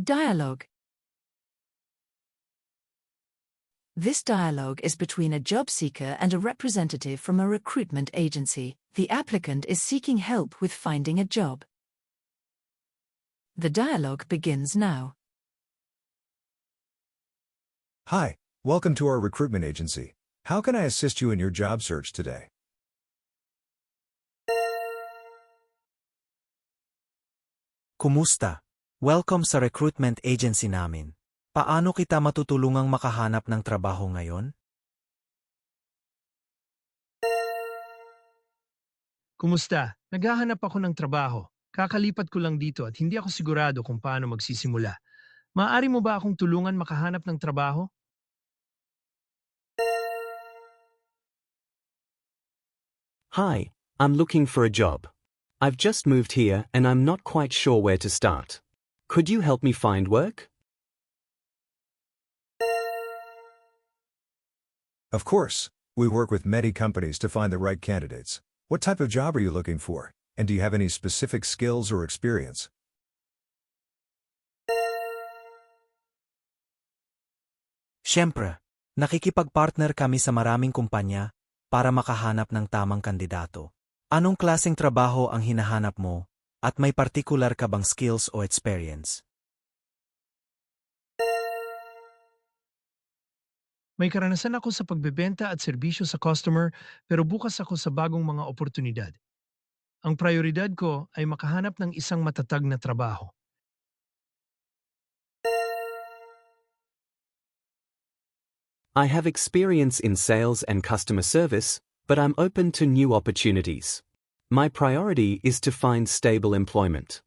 Dialogue. This dialogue is between a job seeker and a representative from a recruitment agency. The applicant is seeking help with finding a job. The dialogue begins now. Hi, welcome to our recruitment agency. How can I assist you in your job search today? Kumusta? Welcome sa recruitment agency namin. Paano kita matutulungang makahanap ng trabaho ngayon? Kumusta? Naghahanap ako ng trabaho. Kakalipat ko lang dito at hindi ako sigurado kung paano magsisimula. Maaari mo ba akong tulungan makahanap ng trabaho? Hi, I'm looking for a job. I've just moved here and I'm not quite sure where to start. Could you help me find work? Of course, we work with many companies to find the right candidates. What type of job are you looking for? And do you have any specific skills or experience? Siyempre, nakikipagpartner kami sa maraming kumpanya para makahanap ng tamang kandidato. Anong klaseng trabaho ang hinahanap mo at may partikular ka bang skills o experience? May karanasan ako sa pagbebenta at serbisyo sa customer pero bukas ako sa bagong mga oportunidad. Ang prioridad ko ay makahanap ng isang matatag na trabaho. I have experience in sales and customer service, but I'm open to new opportunities. My priority is to find stable employment.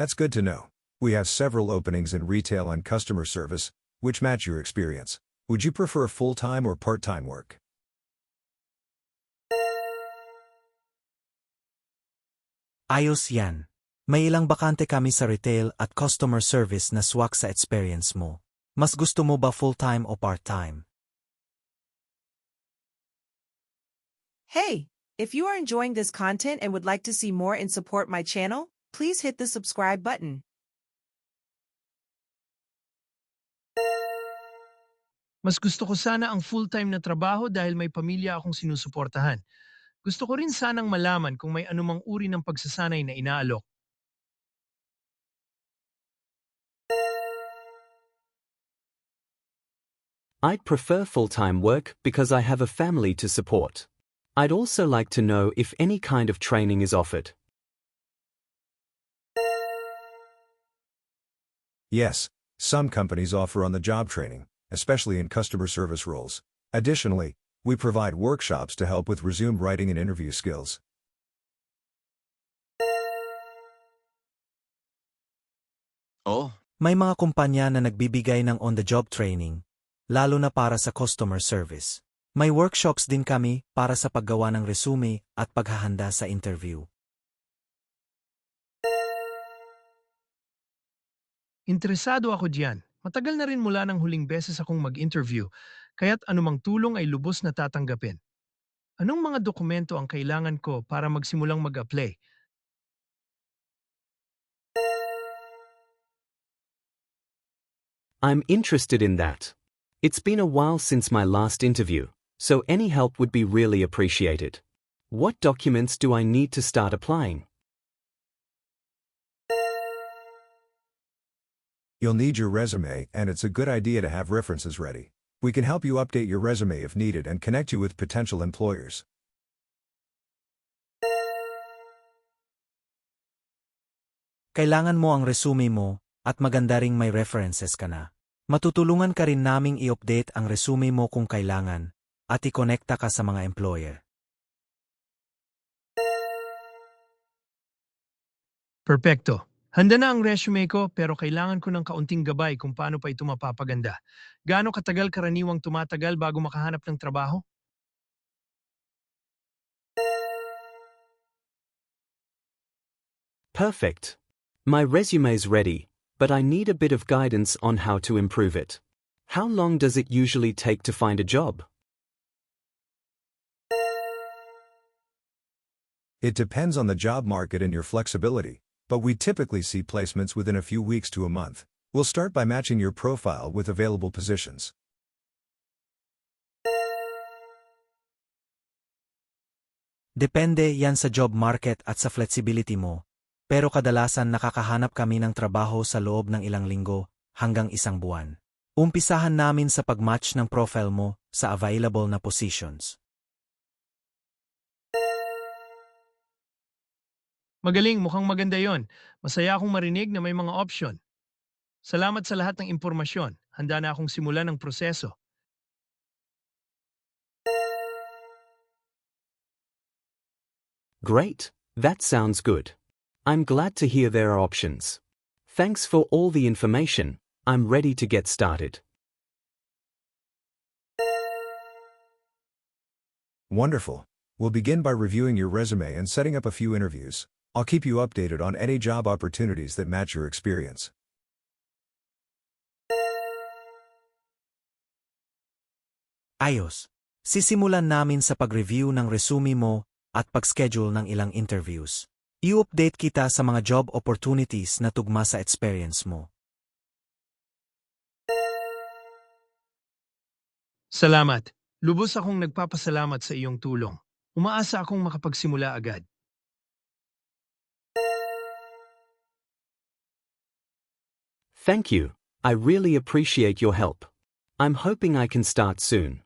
That's good to know. We have several openings in retail and customer service, which match your experience. Would you prefer full-time or part-time work? Ayos yan. May ilang bakante kami sa retail at customer service na swak sa experience mo. Mas gusto mo ba full-time o part-time? Hey, if you are enjoying this content and would like to see more and support my channel, please hit the subscribe button. Mas gusto ko sana ang full-time na trabaho dahil may pamilya akong sinusuportahan. Gusto ko rin sanang malaman kung may anumang uri ng pagsasanay na inaalok. I'd prefer full-time work because I have a family to support. I'd also like to know if any kind of training is offered. Yes, some companies offer on-the-job training, especially in customer service roles. Additionally, we provide workshops to help with resume writing and interview skills. May mga kumpanya na nagbibigay ng on-the-job training, lalo na para sa customer service. May workshops din kami para sa paggawa ng resume at paghahanda sa interview. Interesado ako diyan. Matagal na rin mula ng huling beses akong mag-interview, kaya't anumang tulong ay lubos na tatanggapin. Anong mga dokumento ang kailangan ko para magsimulang mag-apply? I'm interested in that. It's been a while since my last interview, so any help would be really appreciated. What documents do I need to start applying? You'll need your resume, and it's a good idea to have references ready. We can help you update your resume if needed and connect you with potential employers. Kailangan mo ang resume mo at maganda ring may references ka na. Matutulungan ka rin naming i-update ang resume mo kung kailangan at i-konekta ka sa mga employer. Perpekto. Handa na ang resume ko pero kailangan ko ng kaunting gabay kung paano pa ito mapapaganda. Gaano katagal karaniwang tumatagal bago makahanap ng trabaho? Perfect. My resume's ready, but I need a bit of guidance on how to improve it. How long does it usually take to find a job? It depends on the job market and your flexibility, but we typically see placements within a few weeks to a month. We'll start by matching your profile with available positions. Depende yan sa job market at sa flexibility mo, pero kadalasan nakakahanap kami ng trabaho sa loob ng ilang linggo hanggang isang buwan. Umpisahan namin sa pag-match ng profile mo sa available na positions. Magaling, mukhang maganda yon. Masaya akong marinig na may mga option. Salamat sa lahat ng impormasyon. Handa na akong simulan ng proseso. Great, that sounds good. I'm glad to hear there are options. Thanks for all the information. I'm ready to get started. Wonderful. We'll begin by reviewing your resume and setting up a few interviews. I'll keep you updated on any job opportunities that match your experience. Ayos. Sisimulan namin sa pag-review ng resume mo at pag-schedule ng ilang interviews. I-update kita sa mga job opportunities na tugma sa experience mo. Salamat. Lubos akong nagpapasalamat sa iyong tulong. Umaasa akong makapagsimula agad. Thank you. I really appreciate your help. I'm hoping I can start soon.